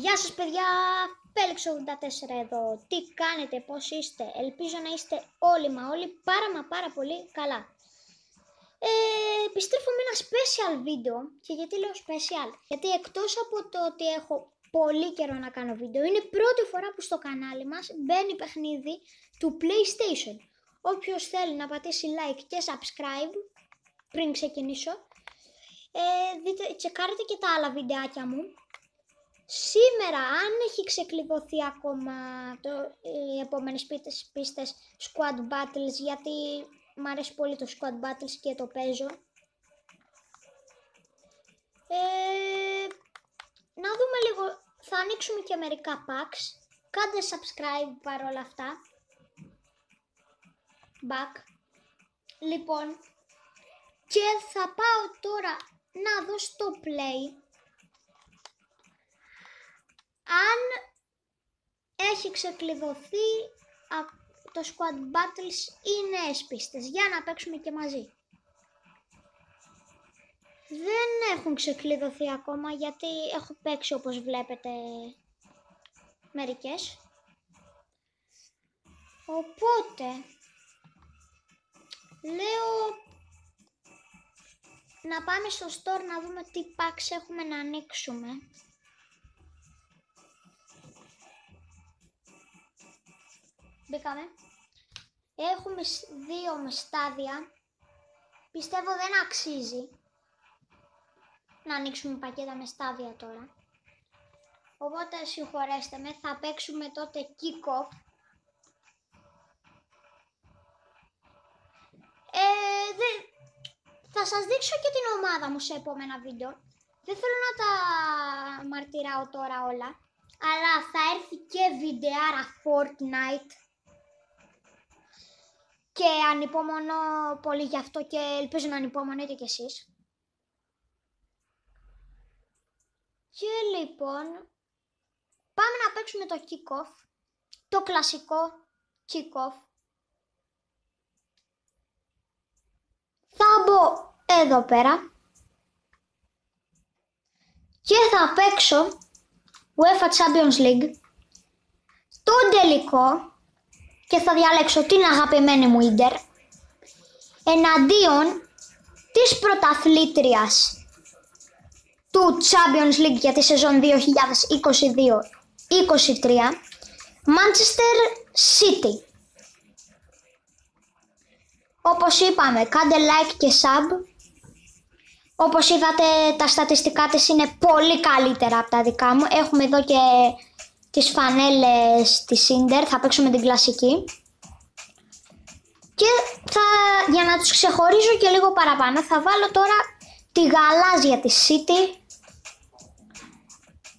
Γεια σας παιδιά, Felix84 εδώ. Τι κάνετε, πώς είστε? Ελπίζω να είστε όλοι όλοι πάρα πολύ καλά. Επιστρέφω με ένα special βίντεο. Και γιατί λέω special? Γιατί εκτός από το ότι έχω πολύ καιρό να κάνω βίντεο, είναι πρώτη φορά που στο κανάλι μας μπαίνει παιχνίδι του PlayStation. Όποιος θέλει να πατήσει like και subscribe πριν ξεκινήσω, τσεκάρετε και τα άλλα βιντεάκια μου. Σήμερα, αν έχει ξεκλειδωθεί ακόμα οι επόμενες πίστες Squad Battles, γιατί μου αρέσει πολύ το Squad Battles και το παίζω. Να δούμε λίγο, θα ανοίξουμε και μερικά packs. Κάντε subscribe παρόλα αυτά. Back. Λοιπόν, και θα πάω τώρα να δω στο play αν έχει ξεκλειδωθεί το Squad Battles ή νέες πίστες, για να παίξουμε και μαζί. Δεν έχουν ξεκλειδωθεί ακόμα, γιατί έχω παίξει, όπως βλέπετε, μερικές. Οπότε λέω να πάμε στο store να δούμε τι packs έχουμε να ανοίξουμε. Μπήκαμε. Έχουμε 2 με στάδια. Πιστεύω δεν αξίζει να ανοίξουμε πακέτα με στάδια τώρα. Οπότε συγχωρέστε με, θα παίξουμε τότε kick-off. Θα σας δείξω και την ομάδα μου σε επόμενα βίντεο. Δεν θέλω να τα μαρτυράω τώρα όλα, αλλά θα έρθει και βιντεάρα Fortnite. Και ανυπομονώ πολύ γι' αυτό και ελπίζω να ανυπομονείτε κι εσείς. Και λοιπόν, πάμε να παίξουμε το kick-off, το κλασικό kick-off. Θα μπω εδώ πέρα και θα παίξω UEFA Champions League, τον τελικό, και θα διαλέξω την αγαπημένη μου Ίντερ εναντίον της πρωταθλήτριας του Champions League για τη σεζόν 2022-23, Manchester City. Όπως είπαμε, κάντε like και sub. Όπως είδατε, τα στατιστικά της είναι πολύ καλύτερα από τα δικά μου. Έχουμε εδώ και τις φανέλες της Ίντερ, θα παίξουμε την κλασική. Και για να τους ξεχωρίζω και λίγο παραπάνω, θα βάλω τώρα τη γαλάζια της City,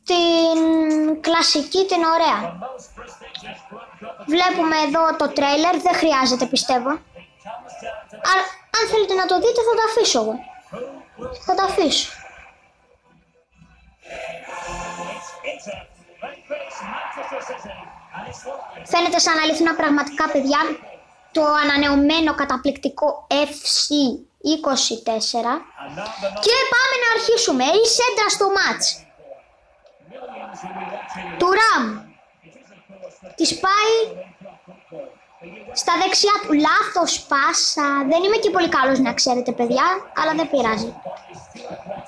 την κλασική, την ωραία. Βλέπουμε εδώ το τρέιλερ, δεν χρειάζεται πιστεύω. Αν θέλετε να το δείτε θα το αφήσω εγώ. Θα το αφήσω. Φαίνεται σαν αληθινά πραγματικά, παιδιά, το ανανεωμένο καταπληκτικό FC24. Και πάμε να αρχίσουμε. Η σέντρα στο μάτς του Ραμ της πάει στα δεξιά του. Λάθος πάσα. Δεν είμαι και πολύ καλός, να ξέρετε παιδιά, αλλά δεν πειράζει.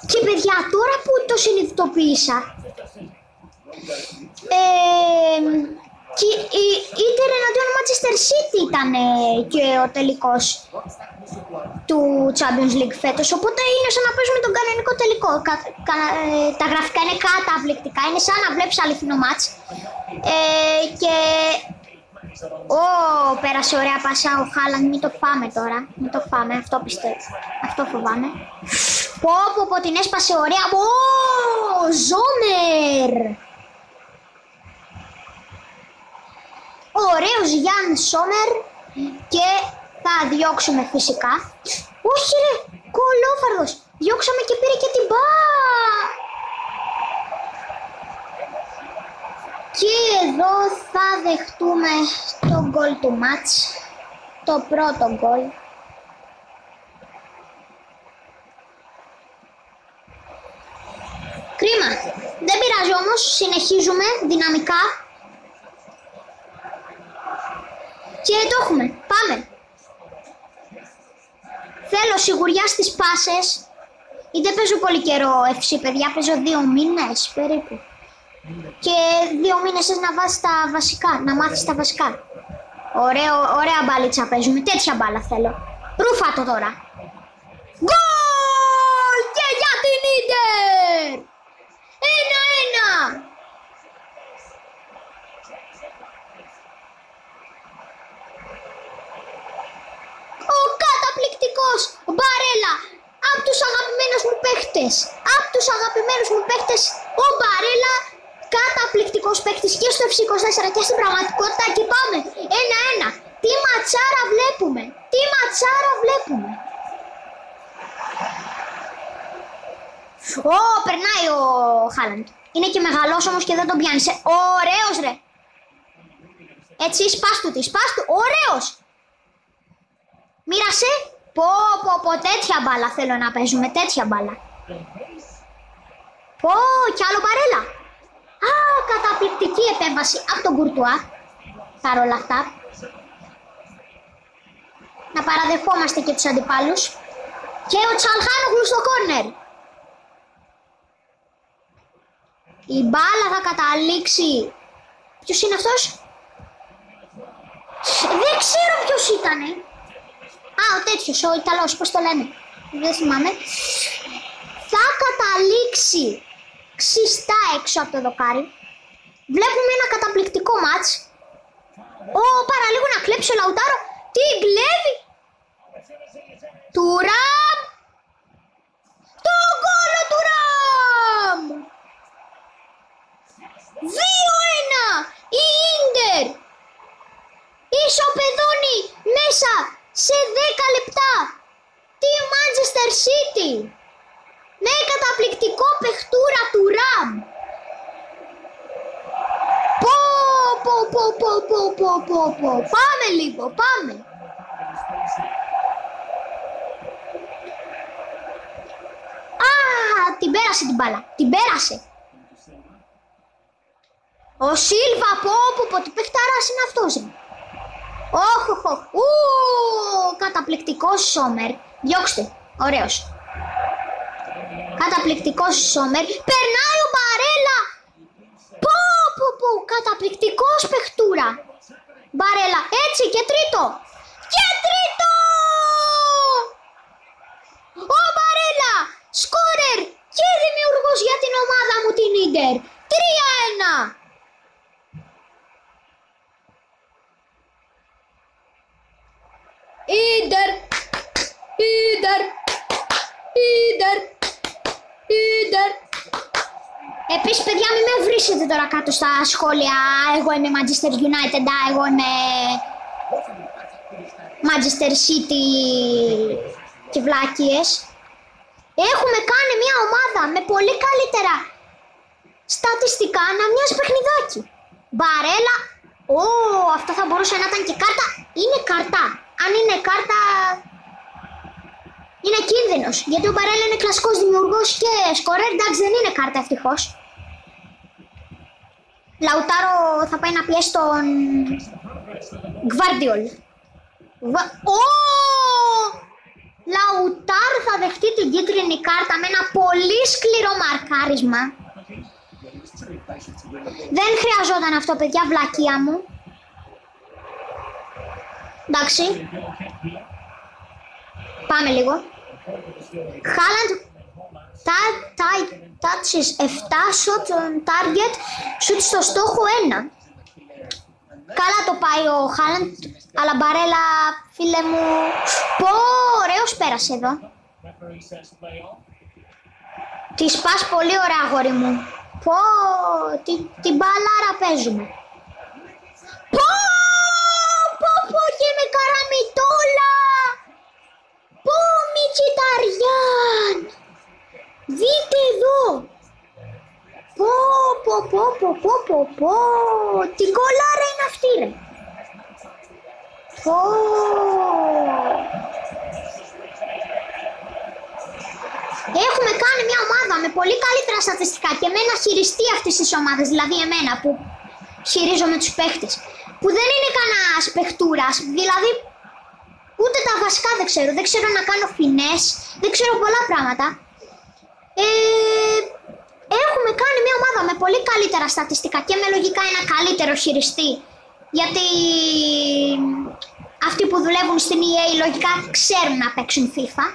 Και παιδιά, τώρα που το συνειδητοποίησα, και η Ίντερ εναντίον Manchester City ήταν και ο τελικός του Champions League φέτος, οπότε είναι σαν να παίζουμε τον κανονικό τελικό. Τα γραφικά είναι καταπληκτικά, είναι σαν να βλέπεις αληθινό μάτς. Και πέρασε ωραία πάσα ο Χάλαντ, μην το φάμε τώρα, μην το φάμε, αυτό πιστεύω, αυτό φοβάμαι. Πω την έσπασε ωραία, Ζόμερ! Ωραίος Γιάν Σόμερ, και θα διώξουμε φυσικά. Όχι ρε, κολόφαρδος, διώξαμε και πήρε και την Και εδώ θα δεχτούμε το γκολ του μάτς, το πρώτο γκολ. Κρίμα, δεν πειράζει όμως, Παναθηναϊκός, συνεχίζουμε δυναμικά. Και το έχουμε, πάμε. Θέλω σιγουριά στις πάσες. Ή δεν παίζω πολύ καιρό FC, παιδιά, παίζω 2 μήνες περίπου. Και 2 μήνες να βάζεις τα βασικά, να μάθεις τα βασικά. Ωραία μπαλίτσα παίζουμε, τέτοια μπάλα θέλω. Ρούφα το τώρα. Γκολ! Και για την Ίντερ! 1-1! Ο καταπληκτικός Μπαρέλα, από τους αγαπημένους μου παίχτες. Ο Μπαρέλα, καταπληκτικός παίχτης και στο FC24 και στην πραγματικότητα. Και πάμε, 1-1. Τι ματσάρα βλέπουμε. Περνάει ο Χάλαντ. Είναι και μεγαλός όμως και δεν τον πιάνει. Ωραίος ρε. Έτσι, σπάστου, ωραίος. Μοίρασε. Πω, τέτοια μπάλα θέλω να παίζουμε, τέτοια μπάλα. Κι άλλο Μπαρέλα. Καταπληκτική επέμβαση από τον Κουρτουά. Παρ' όλα αυτά. Να παραδεχόμαστε και τους αντιπάλους. Και ο Τσαλχάνογλου στο κόρνερ. Η μπάλα θα καταλήξει. Ποιος είναι αυτός? Δεν ξέρω ποιος ήτανε. Ο τέτοιος, ο Ιταλός, πώς το λένε. Δεν θυμάμαι. Θα καταλήξει ξιστά έξω από το δοκάρι. Βλέπουμε ένα καταπληκτικό μάτς. Παραλίγο να κλέψει ο Λαουτάρο. Τι κλέβει. Τουράμ. Το γκόλο του Ραμ. 2-1. Η Ίντερ ισοπεδώνει μέσα σε 10 λεπτά τη Manchester City με καταπληκτικό παιχτούρα του Ραμ. Πάμε λίγο, πάμε. Την πέρασε την μπάλα, την πέρασε. Ο Σίλβα, τι παιχταράς είναι αυτός. Καταπληκτικός Σόμερ. Διώξτε, ωραίος. Καταπληκτικός Σόμερ. Περνάει ο Μπαρέλα. Καταπληκτικός παιχτούρα. Μπαρέλα, έτσι και τρίτο. Ο Μπαρέλα, σκόρερ και δημιουργός για την ομάδα μου την Ίντερ. 3-1. Ίντερ. Επίσης, παιδιά, μην με βρίσετε τώρα κάτω στα σχόλια. Εγώ είμαι Manchester United, εγώ είμαι Manchester City και βλάκιες. Έχουμε κάνει μια ομάδα με πολύ καλύτερα στατιστικά να μοιάζει παιχνιδάκι. Μπαρέλα. Αυτό θα μπορούσε να ήταν και κάρτα. Είναι κάρτα. Αν είναι κάρτα, είναι κίνδυνος. Γιατί ο Μπαρέλα είναι κλασικός δημιουργός και σκορέρ. Εντάξει, δεν είναι κάρτα ευτυχώς. Λαουτάρο θα πάει να πιέσει τον Γκβάρντιολ. Λαουτάρο θα δεχτεί την κίτρινη κάρτα με ένα πολύ σκληρό μαρκάρισμα. Δεν χρειαζόταν αυτό, παιδιά, βλακεία μου. Εντάξει. Πάμε λίγο. Χάλαντ touches 7, shot on target, shoot στο στόχο 1. Καλά το πάει ο Χάλαντ, αλλά Μπαρέλα, φίλε μου, ωραίος πέρασε εδώ. Τη σπάς πολύ ωραία, αγόρι μου. Την μπαλάρα παίζουμε. Και με καραμιτόλα. Μιτσιταριάν. Δείτε εδώ. Τι κολάρα είναι αυτή, ρε. Έχουμε κάνει κάνει μια ομάδα με πολύ καλύτερα στατιστικά και με ένα χειριστή αυτής της ομάδας, δηλαδή εμένα που χειρίζομαι τους παίχτες, που δεν είναι κανένας παιχτούρας, δηλαδή ούτε τα βασικά δεν ξέρω να κάνω φινές, δεν ξέρω πολλά πράγματα. Έχουμε κάνει μια ομάδα με πολύ καλύτερα στατιστικά και με λογικά ένα καλύτερο χειριστή, γιατί αυτοί που δουλεύουν στην EA λογικά ξέρουν να παίξουν FIFA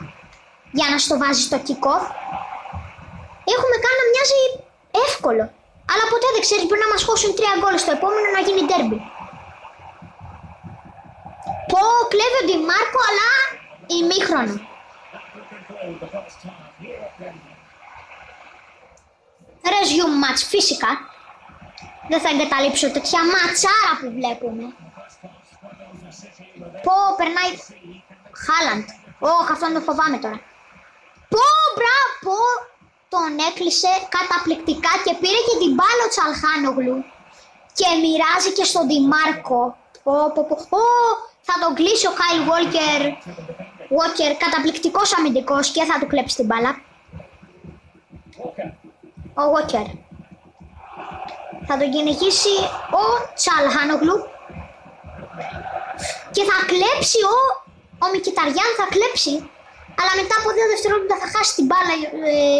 για να στο βάζει στο kick-off. Έχουμε κάνει να μοιάζει εύκολο, αλλά ποτέ δεν ξέρεις, μπορεί να μας χώσουν 3 γκολ στο επόμενο να γίνει derby. Πω, κλέβει ο Ντι Μάρκο, αλλά ημίχρονο. Resume match, φυσικά. Δεν θα εγκαταλείψω τέτοια ματσάρα που βλέπουμε. Πω, περνάει Χάλαντ. Αυτόν τον φοβάμαι τώρα. Πω, μπράβο, τον έκλεισε καταπληκτικά και πήρε και την μπάλα ο Τσαλχάνογλου και μοιράζει και στον Ντι Μάρκο. Θα τον κλείσει ο Κάιλ Walker, καταπληκτικός αμυντικός, και θα του κλέψει την μπάλα. Ο Walker. Θα τον κυνηγήσει ο Τσαλχάνογλου και θα κλέψει ο Μικιταριάν, θα κλέψει, αλλά μετά από 2 δευτερόλεπτα θα χάσει την μπάλα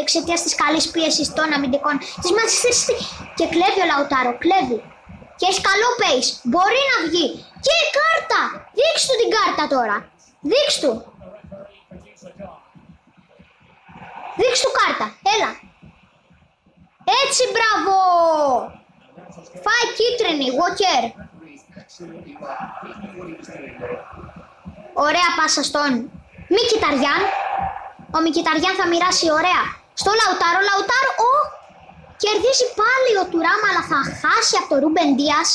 εξαιτίας της καλής πίεσης των αμυντικών της Manchester City. Και κλέβει ο Λαουτάρο, κλέβει. Και έχει καλό pace, μπορεί να βγει. Και κάρτα! Δείξ' του την κάρτα τώρα. Δείξ' του. Δείξ' του κάρτα, έλα. Έτσι, μπράβο! Φάει κίτρινη, Walker. Ωραία πάσα στον Μικιταριάν. Ο Μικιταριάν θα μοιράσει ωραία στο Λαουτάρο. Λαουτάρο, κερδίζει πάλι ο Τουράμ, αλλά θα χάσει από το Ρούμπεν Ντίας.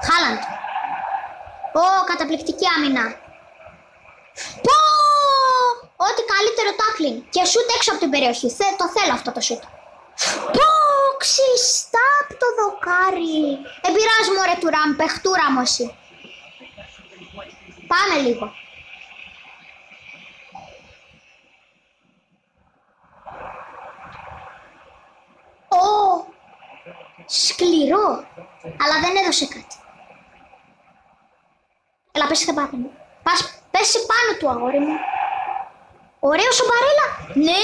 Χάλαντ. Καταπληκτική άμυνα. Ό,τι καλύτερο τάκλιν. Και σούτ έξω από την περιοχή. Το θέλω αυτό το σούτ. Ξιστά από το δοκάρι. Επειράζει μου, ρε Τουράμ, παιχτούρα μου εσύ. Πάμε λίγο. Σκληρό. Αλλά δεν έδωσε κάτι. Έλα, πέσει πάνω μου. Πέσει πάνω του, αγόρι μου. Ωραίος ο Μπαρέλα. Ναι,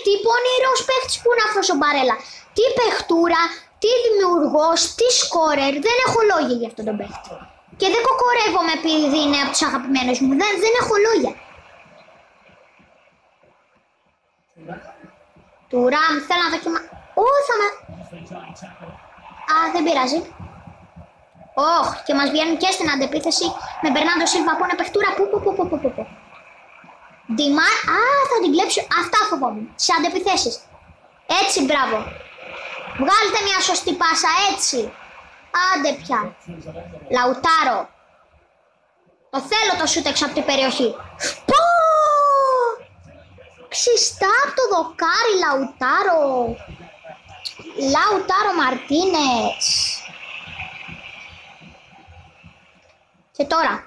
τι πονηρός παίχτης που είναι αυτός ο Μπαρέλα. Τι παιχτούρα, τι δημιουργός, τι σκόρερ. Δεν έχω λόγια για αυτόν τον παίχτη. Και δεν κοκορεύομαι επειδή είναι από τους αγαπημένους μου. Δεν έχω λόγια. Τουράμ, θέλω να δοκιμάσω. Δεν πειράζει. Και μας βγαίνουν και στην αντεπίθεση με Μπερνάντο Σίλβα που είναι παιχτούρα. Ντιμάρ, θα την κλέψει. Αυτά φοβόμουν. Σε αντεπιθέσεις. Έτσι, μπράβο. Βγάλτε μια σωστή πάσα, έτσι. Άντε πια. Λαουτάρο. Το θέλω το σούτ έξω από την περιοχή. Ξιστά από το δοκάρι, Λαουτάρο. Λαουτάρο Μαρτίνες. Και τώρα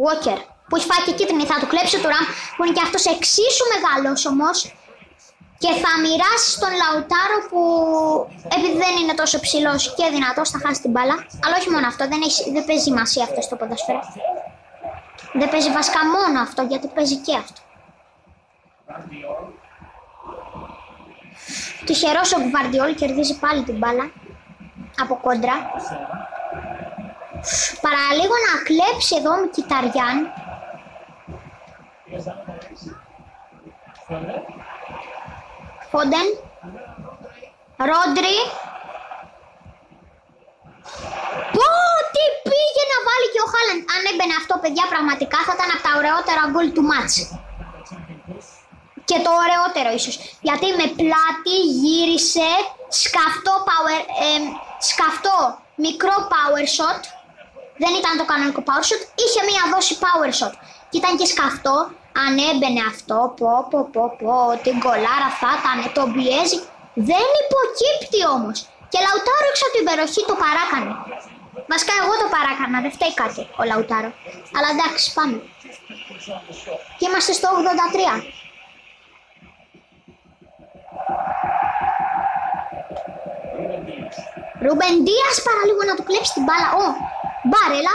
Walker που έχει φάει και κίτρινη, θα του κλέψει το Ραμ που είναι και αυτός εξίσου μεγάλος όμως και θα μοιράσει στον Λαουτάρο που επειδή δεν είναι τόσο ψηλός και δυνατός θα χάσει την μπάλα. Αλλά όχι μόνο αυτό, δεν παίζει σημασία αυτό στο ποδόσφαιρο. Δεν παίζει βασικά μόνο αυτό, γιατί παίζει και αυτό. Τυχερός ο Γκβαρντιόλ κερδίζει πάλι την μπάλα από κόντρα. Παραλίγο να κλέψει εδώ με Μικιταριάν. Φόντεν. Ρόντρι. Τι πήγε να βάλει και ο Χάλαντ. Αν έμπαινε αυτό, παιδιά, πραγματικά θα ήταν από τα ωραιότερα γκολ του μάτς. Και το ωραιότερο ίσως. Γιατί με πλάτη γύρισε σκαφτό μικρό power shot. Δεν ήταν το κανονικό power shot. Είχε μία δόση power shot. Και ήταν και σκαφτό. Αν έμπαινε αυτό, την γκολάρα θα ήταν. Το πιέζει. Δεν υποκύπτει όμως. Και Λαουτάρο έξω από την περιοχή το παράκανε. Βασικά εγώ το παράκανα, δεν φταίει κάτι ο Λαουτάρο. Αλλά εντάξει, πάμε. Και είμαστε στο 83. Ρούμπεν Ντίας, παραλίγο να του κλέψει την μπάλα. Ω, Μπάρελα.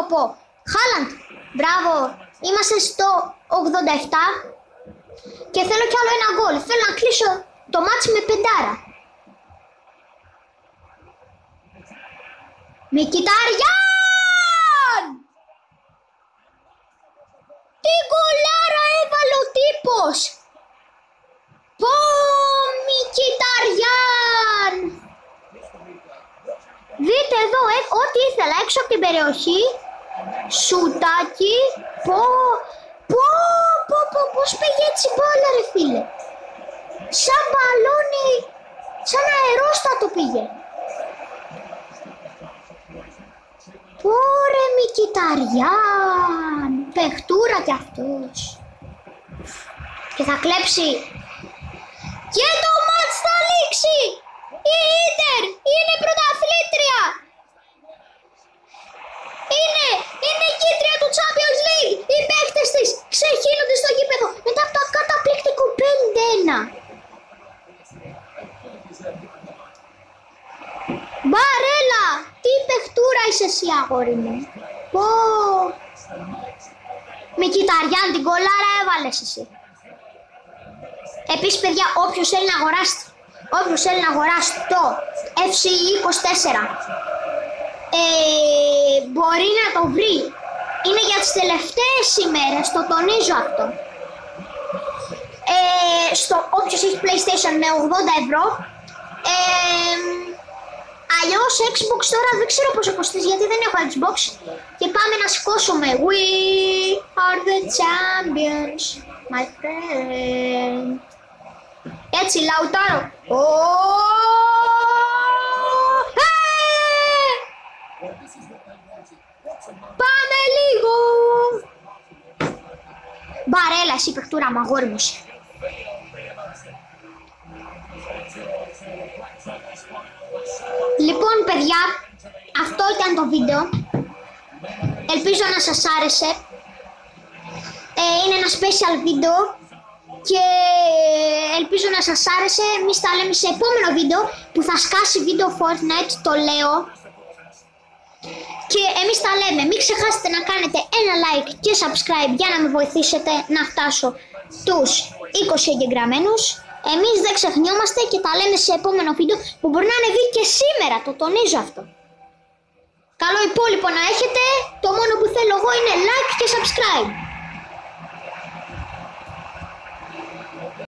Πω. Χάλαντ. Μπράβο. Είμαστε στο 87. Και θέλω κι άλλο ένα γκολ. Θέλω να κλείσω το μάτς με 5. Μικιταριάν! Τι γκολάρα έβαλε ο τύπος! Πω, Μικιταριάν! Δείτε εδώ, ό,τι ήθελα έξω από την περιοχή. Σουτάκι. Πώς πήγε έτσι μπάλα ρε φίλε. Σαν μπαλόνι, σαν αερόστατο πήγε. Πόρε Μικιταριάν. Παιχτούρα κι αυτός. Και θα κλέψει. Και το μάτς θα λήξει. Η Ίντερ είναι πρωταθλήτρια. Είναι νικήτρια του Champions League. Οι παίκτες της ξεχύνονται στο γήπεδο μετά από το καταπληκτικό 5-1. Μπαρέλα, τι παιχτούρα είσαι εσύ αγόρι μου. Πω. Μικιταριάν, την κολάρα έβαλες εσύ. Επίσης παιδιά, όποιος θέλει να αγοράσει το FC24 μπορεί να το βρει. Είναι για τις τελευταίες ημέρες, το τονίζω αυτό. Όποιος έχει PlayStation με 80€. Αλλιώς Xbox τώρα δεν ξέρω πόσο κοστίζει γιατί δεν έχω Xbox. Και πάμε να σηκώσουμε. We are the champions, my friend. Έτσι, Λαουτάρο. Πάμε λίγο. Μπαρέλα, εσύ παιχτούρα μου, αγόρι μου. Λοιπόν παιδιά, αυτό ήταν το βίντεο. Ελπίζω να σας άρεσε. Είναι ένα special βίντεο και ελπίζω να σας άρεσε. Εμείς τα λέμε σε επόμενο βίντεο που θα σκάσει βίντεο Fortnite, το λέω. Και εμείς τα λέμε, μην ξεχάσετε να κάνετε ένα like και subscribe για να με βοηθήσετε να φτάσω τους 20 εγγεγραμμένους. Εμείς δεν ξεχνιόμαστε και τα λέμε σε επόμενο βίντεο που μπορεί να ανεβεί και σήμερα, το τονίζω αυτό. Καλό υπόλοιπο να έχετε, το μόνο που θέλω εγώ είναι like και subscribe.